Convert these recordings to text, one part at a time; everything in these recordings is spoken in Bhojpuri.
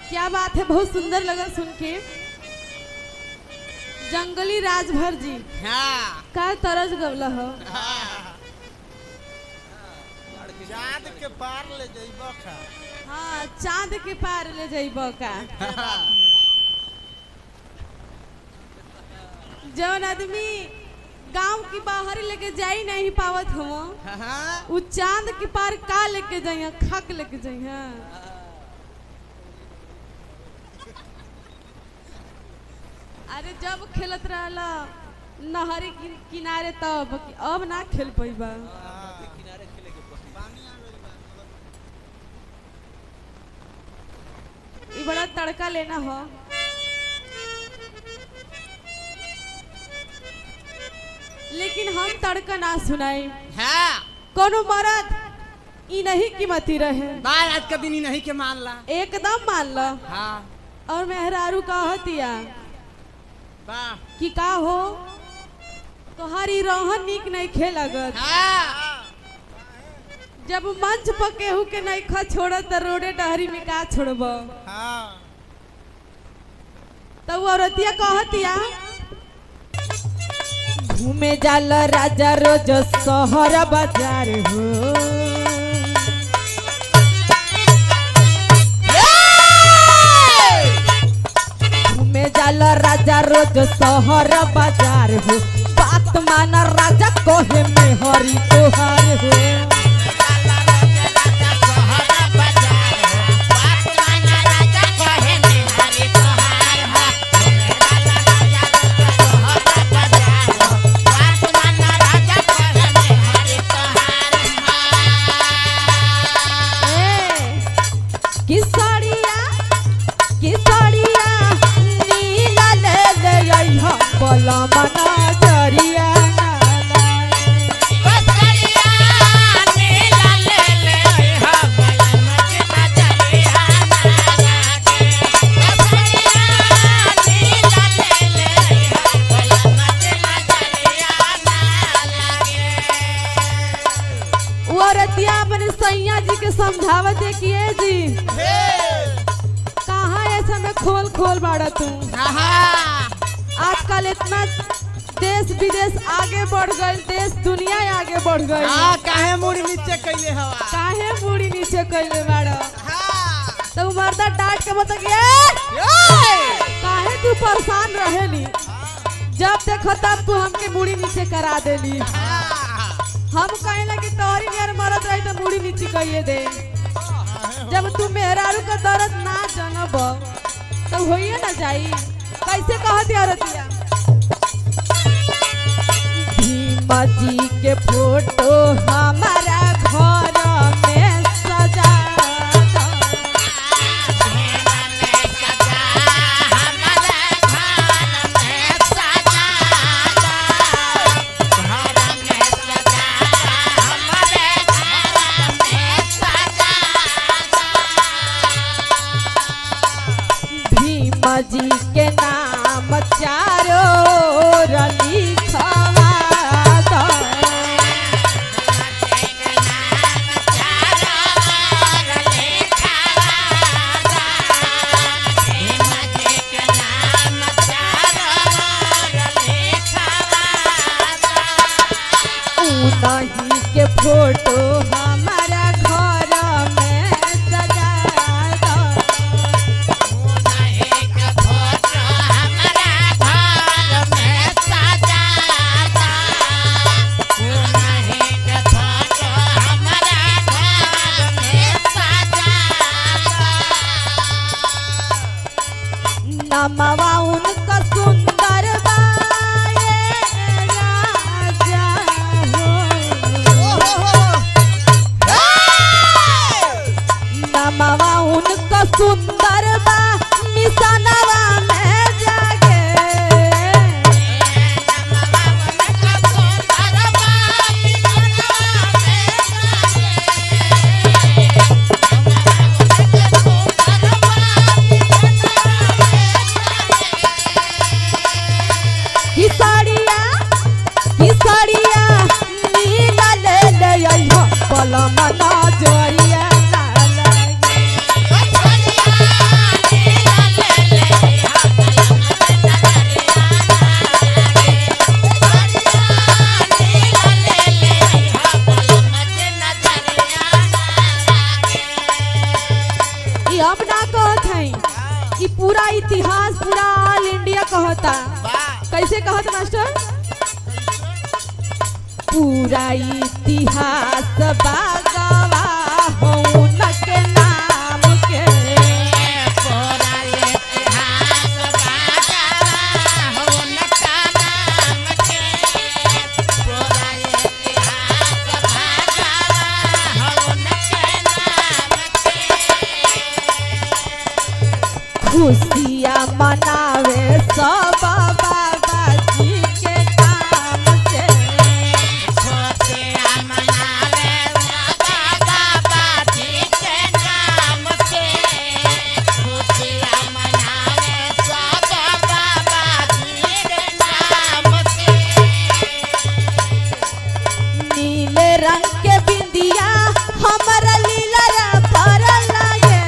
क्या बात है, बहुत सुंदर लगा सुन के। जंगली राजभर जी का तरज गवला हो। चाँद के पार ले जाइबो का। हाँ, चांद के पार ले जाइबो का। जौन आदमी गांव की बाहर लेके जाई नहीं पावत हो, वो चांद के पार का लेके जाइए, खाक लेके जाइए। अरे जब खेलत रहला नहरी किनारे तब, अब ना खेल पैबा। ये बड़ा तड़का लेना हो। लेकिन हम तड़का ना सुनाई। कोनो मर्द ई नहीं कीमती रहे। आज का दिन ही नहीं के मान ला, एकदम मान लो। और मेहरारू कहतिया कि का हो तोहारी रोहन निक नहीं खेलगत। जब मंच पर केहू के नहीं खा छोड़ तो रोडे डहरी में का छोड़ब। तो वो औरतिया कहतिया घूमे जाल राजा रोज शहर बाजार हो। घूमे जाल राजा रोज शहर बाजार हो। बात माना राजा कोहे में हरी तोहार हो। सैया जी के समझावत है कि जी कहाँ ऐसा में खोल खोल बाड़ा तू। आजकल इतना देश विदेश आगे बढ़ गए, देश दुनिया आगे बढ़ गई। काहे मुड़ी नीचे कैले हवा, काहे मुड़ी नीचे कैले बाड़ा। तो मर्दा डांट के बता काहे तू परेशान रहेली। जब देखो तब तू हमके मुड़ी नीचे करा देली। हम कहेला कि तोहरी नियर मरद रही तो मुड़ी नीचे कहिए दे। जब तू मेहरारू का दर्द ना जानब तो होइए ना जाई। कैसे कहती औरतिया भीमा जी के फोटो हमारा घर में सजा। जी के नाम चारों लिखवा दो। उन्हीं के फोटो हमारा घर में सजा दो। नमवा उनका सुंदर बाए राजा हो। नमवा उनका सुंदर बा निशानवा में जागे। नीला ले ले बलम ना जोइया ना लगे। सब ना कहत है कि पूरा इतिहास पूरा ऑल इंडिया कहता। कैसे कहत मास्टर? पूरा इतिहास बागवा हून के नाम के खुशियाँ मनावे सब बाबा जी के काम से। नीले रंग के बिंदिया हमारा लीला पर लगे।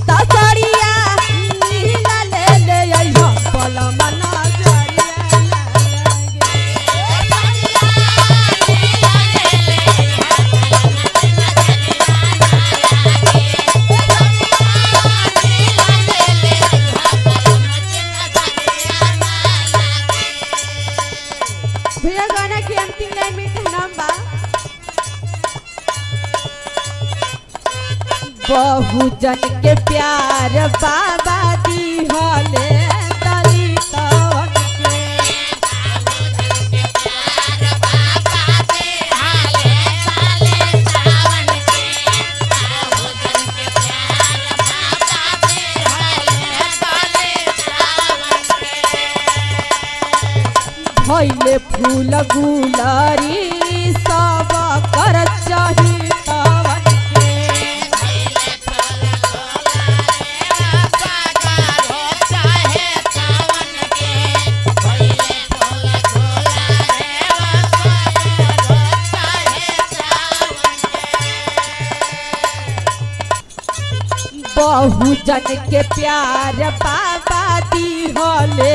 दसड़िया नीला ले ले अइहा पलमा नजरिया भैया गाना की अंतिम लाइन में कहना बा बहुजन के प्यार बाबा दी होले दलितवन के। भइले फूल गुलरी सब कर चाही तवन के। बहुजन के प्यार बाबा दी होले